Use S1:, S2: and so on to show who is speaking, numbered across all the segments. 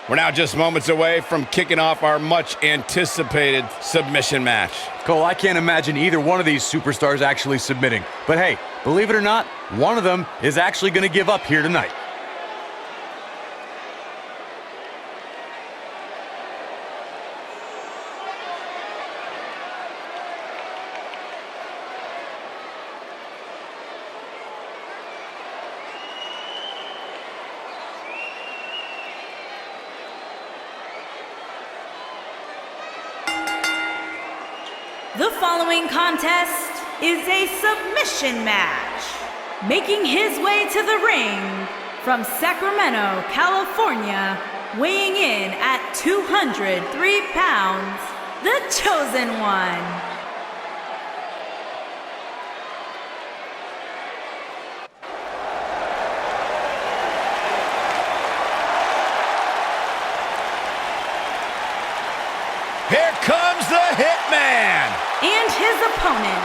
S1: We're now just moments away from kicking off our much-anticipated submission match.
S2: Cole, I can't imagine either one of these superstars actually submitting. But hey, believe it or not, one of them is actually going to give up here tonight.
S3: The following contest is a submission match. Making his way to the ring from Sacramento, California, weighing in at 203 pounds, the Chosen One.
S1: Here comes the Hitman!
S3: And his opponent,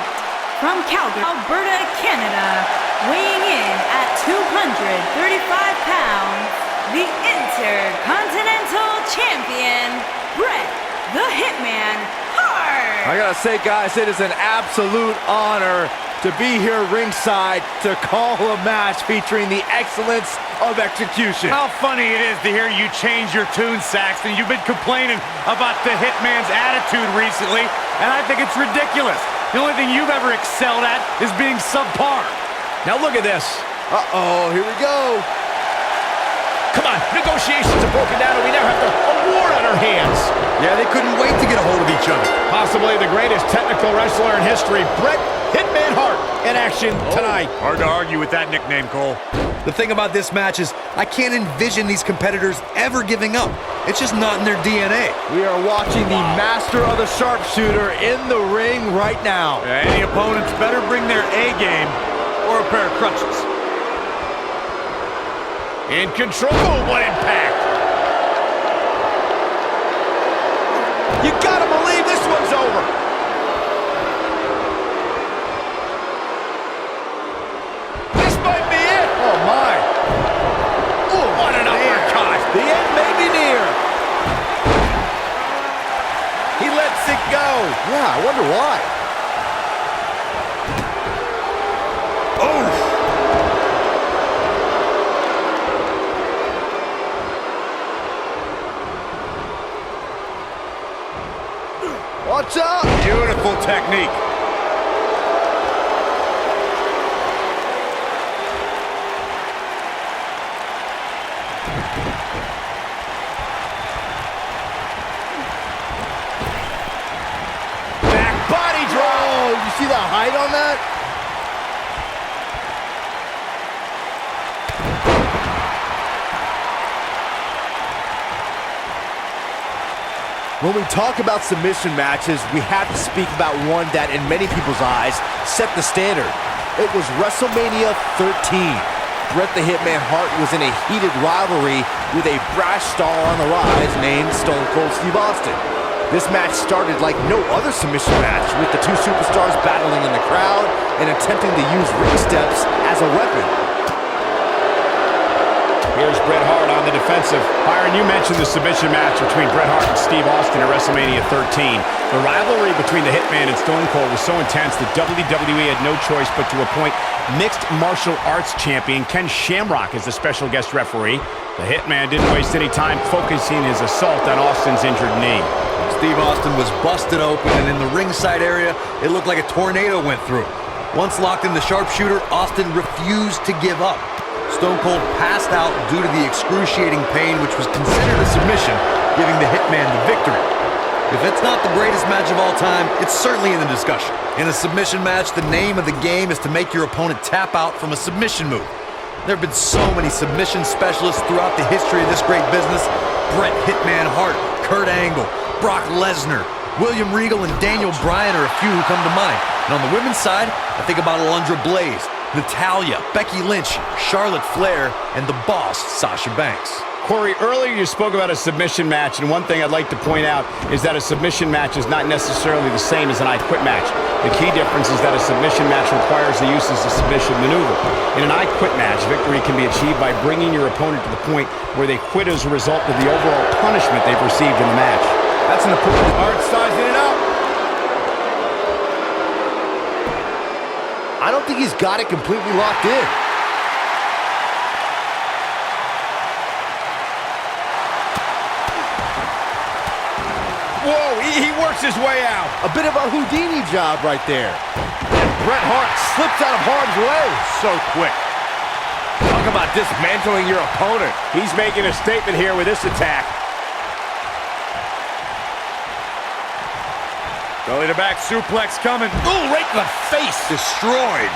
S3: from Calgary, Alberta, Canada, weighing in at 235 pounds, the Intercontinental Champion, Bret the Hitman Hart!
S4: I gotta say, guys, it is an absolute honor to be here ringside to call a match featuring the excellence of execution.
S2: How funny it is to hear you change your tune, Saxton. You've been complaining about the Hitman's attitude recently, and I think it's ridiculous. The only thing you've ever excelled at is being subpar.
S1: Now look at this.
S4: Uh-oh, here we go.
S1: Come on, negotiations are broken down and we now have a war on our hands.
S2: Yeah, they couldn't wait to get a hold of each other.
S1: Possibly the greatest technical wrestler in history, Bret Hitman Hart, in action tonight.
S2: Hard to argue with that nickname, Cole.
S5: The thing about this match is I can't envision these competitors ever giving up. It's just not in their DNA.
S4: We are watching the master of the sharpshooter in the ring right now.
S2: Any opponents better bring their A game or a pair of crutches.
S1: In control, what impact! You gotta believe this one's over! This might be it!
S4: Oh, my.
S1: Ooh, what an uppercut!
S4: The end may be near.
S1: He lets it go!
S4: Yeah, I wonder why.
S1: Oh!
S4: Watch out!
S1: Beautiful technique. Back body drop.
S4: Oh, you see the height on that? When we talk about submission matches, we have to speak about one that, in many people's eyes, set the standard. It was WrestleMania 13. Bret the Hitman Hart was in a heated rivalry with a brash star on the rise named Stone Cold Steve Austin. This match started like no other submission match, with the two superstars battling in the crowd and attempting to use ring steps as a weapon.
S1: Here's Bret Hart on the defensive. Byron, you mentioned the submission match between Bret Hart and Steve Austin at WrestleMania 13. The rivalry between the Hitman and Stone Cold was so intense that WWE had no choice but to appoint mixed martial arts champion Ken Shamrock as the special guest referee. The Hitman didn't waste any time focusing his assault on Austin's injured knee.
S5: Steve Austin was busted open, and in the ringside area, it looked like a tornado went through. Once locked in the sharpshooter, Austin refused to give up. Stone Cold passed out due to the excruciating pain, which was considered a submission, giving the Hitman the victory. If it's not the greatest match of all time, it's certainly in the discussion. In a submission match, the name of the game is to make your opponent tap out from a submission move. There have been so many submission specialists throughout the history of this great business. Bret Hitman Hart, Kurt Angle, Brock Lesnar, William Regal, and Daniel Bryan are a few who come to mind. And on the women's side, I think about Alundra Blaze, Natalya, Becky Lynch, Charlotte Flair, and the boss, Sasha Banks.
S1: Corey, earlier you spoke about a submission match, and one thing I'd like to point out is that a submission match is not necessarily the same as an I Quit match. The key difference is that a submission match requires the use of a submission maneuver. In an I Quit match, victory can be achieved by bringing your opponent to the point where they quit as a result of the overall punishment they've received in the match.
S4: That's an important
S1: Hart sizing it up.
S4: I don't think he's got it completely locked in.
S1: Whoa, he works his way out.
S4: A bit of a Houdini job right there. Bret Hart slips out of harm's way.
S1: So quick.
S4: Talk about dismantling your opponent.
S1: He's making a statement here with this attack.
S2: Belly to back suplex coming.
S1: Ooh, right in the face.
S5: Destroyed.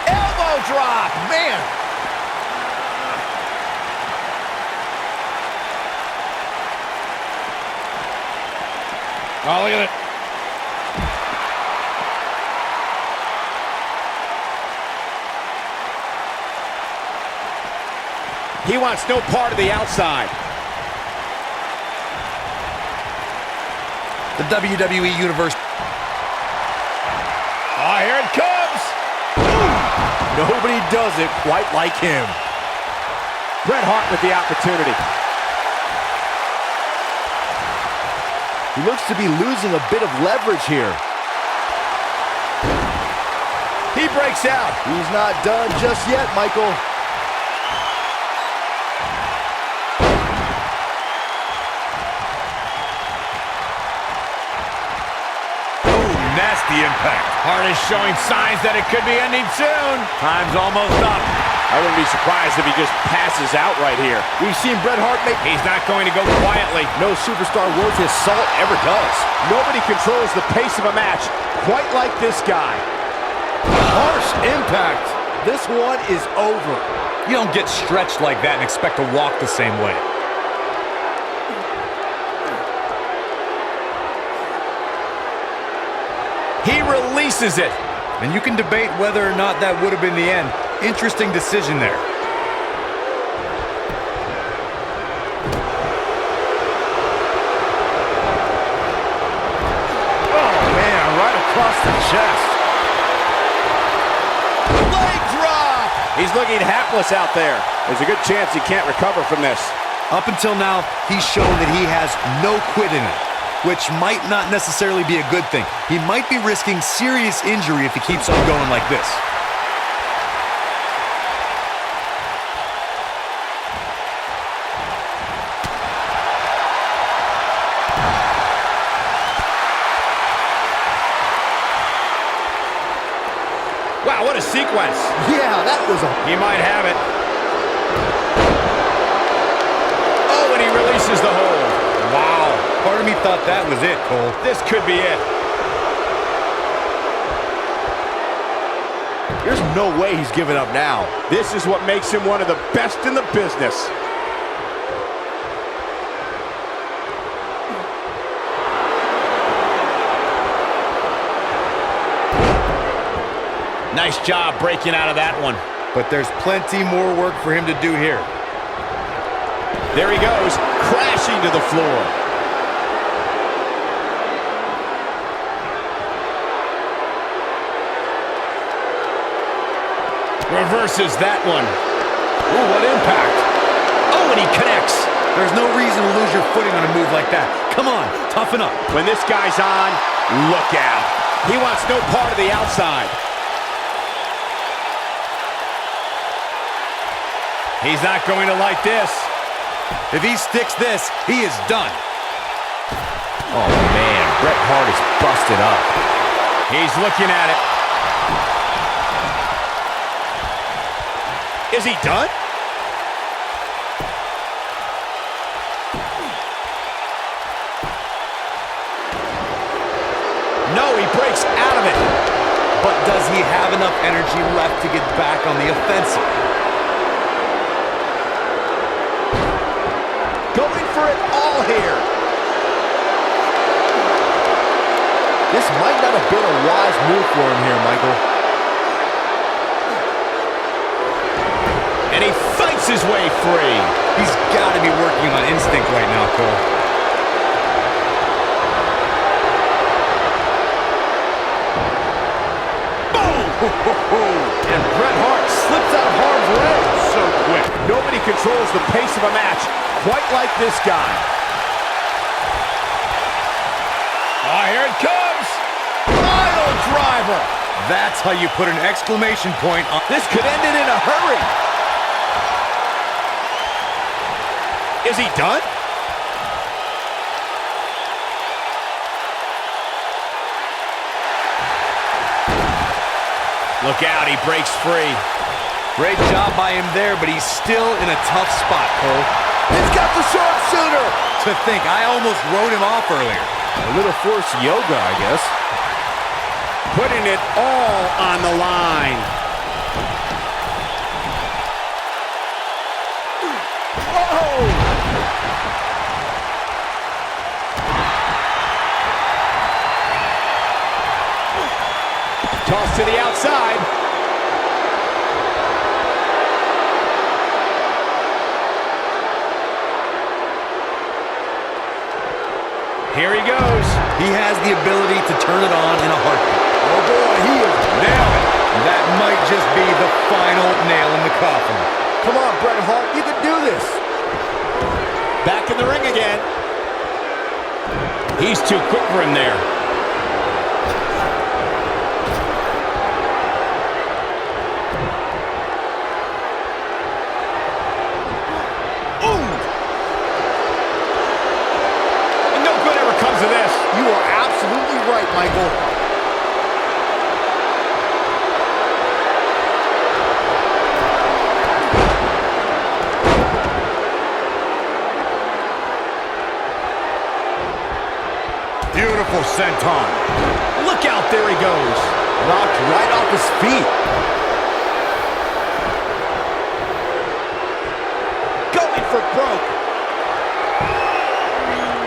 S4: Elbow drop, man.
S2: Oh, look at it.
S1: He wants no part of the outside.
S5: The WWE Universe.
S1: Oh, here it comes.
S4: Nobody does it quite like him.
S1: Bret Hart with the opportunity.
S4: He looks to be losing a bit of leverage here.
S1: He breaks out.
S4: He's not done just yet, Michael.
S2: Nasty impact.
S1: Hart is showing signs that it could be ending soon.
S2: Time's almost up.
S1: I wouldn't be surprised if he just passes out right here.
S4: We've seen Bret Hart make...
S1: He's not going to go quietly.
S4: No superstar worth his salt ever does.
S1: Nobody controls the pace of a match quite like this guy.
S4: Harsh impact. This one is over.
S2: You don't get stretched like that and expect to walk the same way.
S1: He releases it.
S5: And you can debate whether or not that would have been the end. Interesting decision there.
S4: Oh, man, right across the chest.
S1: Leg drop. He's looking hapless out there. There's a good chance he can't recover from this.
S5: Up until now, he's shown that he has no quit in him, which might not necessarily be a good thing. He might be risking serious injury if he keeps on going like this.
S1: Wow, what a sequence.
S4: Yeah, that was a...
S1: He might have it. Oh, and he releases the hold. Wow.
S5: Part of me thought that was it, Cole.
S1: This could be it.
S4: There's no way he's giving up now.
S1: This is what makes him one of the best in the business. Nice job breaking out of that one.
S5: But there's plenty more work for him to do here.
S1: There he goes, crashing to the floor. Reverses that one. Ooh, what impact. Oh, and he connects.
S5: There's no reason to lose your footing on a move like that. Come on, toughen up.
S1: When this guy's on, look out. He wants no part of the outside. He's not going to like this.
S5: If he sticks this, he is done.
S4: Oh, man, Bret Hart is busted up.
S1: He's looking at it. Is he done? No, he breaks out of it.
S5: But does he have enough energy left to get back on the offensive?
S4: Going for it all here. This might not have been a wise move for him here, Michael.
S1: way free.
S2: He's got to be working on instinct right now, Cole.
S1: And Bret Hart slips out of harm's way so quick. Nobody controls the pace of a match quite like this guy. Oh, here it comes. Pile driver.
S2: That's how you put an exclamation point on.
S1: This could end it in a hurry. Is he done? Look out, he breaks free.
S2: Great job by him there, but he's still in a tough spot, Cole.
S4: He's got the sharpshooter.
S2: To think, I almost wrote him off earlier.
S4: A little forced yoga, I guess.
S1: Putting it all on the line.
S4: Whoa!
S1: Toss to the outside. Here he goes.
S5: He has the ability to turn it on in a heartbeat.
S4: Oh boy, he is
S2: Nailed it. That might just be the final nail in the coffin.
S4: Come on, Bret Hart, you can do this.
S1: Back in the ring again. He's too quick for him there. And no good ever comes of this.
S4: You are absolutely right, Michael.
S2: Beautiful senton.
S1: Look out, there he goes.
S4: Knocked right off his feet.
S1: Going for broke.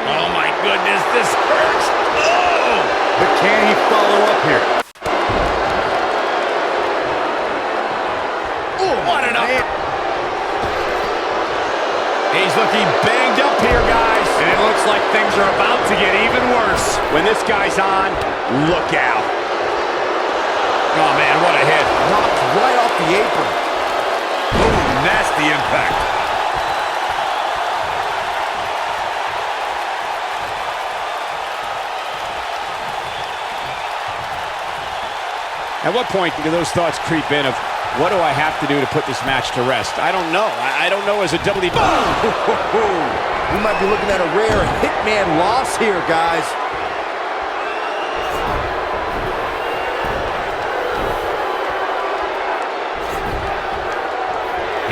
S1: Oh my goodness, this hurts. Oh!
S2: But can he follow up here?
S1: Oh, what an up. He's looking banged up here, guys.
S2: And it looks like things are about to get even worse.
S1: When this guy's on, look out. Oh, man, what a hit.
S4: Knocked right off the apron.
S2: Ooh, nasty impact.
S1: At what point do those thoughts creep in of, what do I have to do to put this match to rest? I don't know. I don't know as a WWE.
S4: We might be looking at a rare hitman loss here, guys.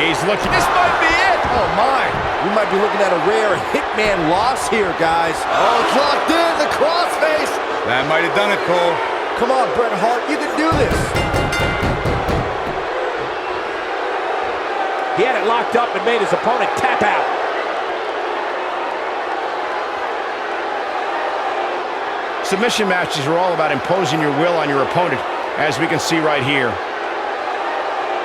S1: He's looking. This might be it.
S4: Oh, my. We might be looking at a rare hitman loss here, guys. Oh, it's locked in. The crossface.
S2: That might have done it, Cole.
S4: Come on, Bret Hart. You can do this.
S1: He had it locked up and made his opponent tap out. Submission matches are all about imposing your will on your opponent, as we can see right here.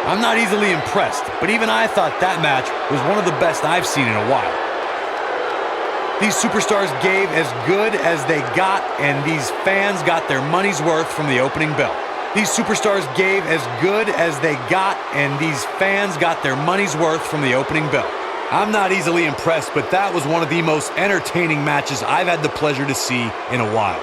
S5: I'm not easily impressed, but even I thought that match was one of the best I've seen in a while. These superstars gave as good as they got, and these fans got their money's worth from the opening bell. These superstars gave as good as they got, and these fans got their money's worth from the opening bell. I'm not easily impressed, but that was one of the most entertaining matches I've had the pleasure to see in a while.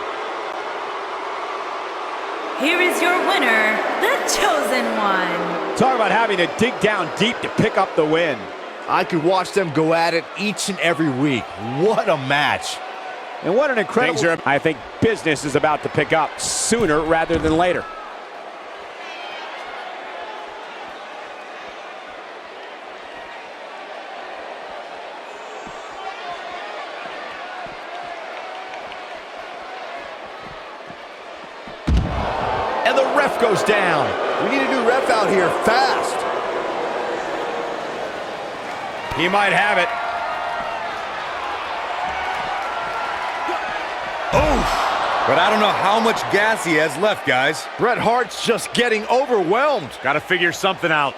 S3: Here is your winner, the Chosen One.
S1: Talk about having to dig down deep to pick up the win.
S4: I could watch them go at it each and every week. What a match.
S1: And what an incredible... I think business is about to pick up sooner rather than later. And the ref goes down.
S4: We need a new ref out here fast.
S1: He might have it.
S2: But I don't know how much gas he has left, guys.
S4: Bret Hart's just getting overwhelmed.
S2: Got to figure something out.